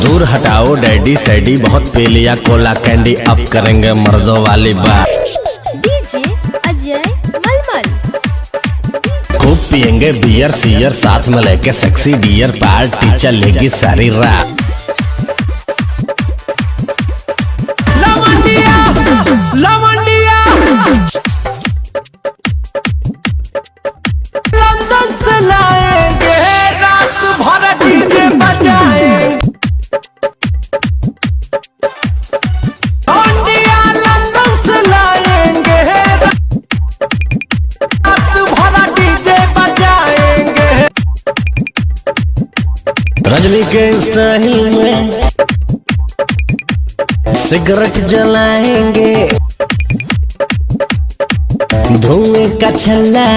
दूर हटाओ डैडी सैडी, बहुत पी लिया कोला कैंडी, अब करेंगे मर्दों वाली बात। डीजे अजय मलमल। खूब पियेंगे बियर सियर, साथ में लेके सेक्सी डियर, पार्टी चलेगी सारी रात। लवंडिया लवंडिया लंदन से लाएंगे, रात भर डीजे बजाएंगे। लवंडिया लंदन से लाएंगे, रात भर डीजे बजाएंगे। रजनी के स्टाइल में सिगरेट जलाएंगे, धुएं का छल्ला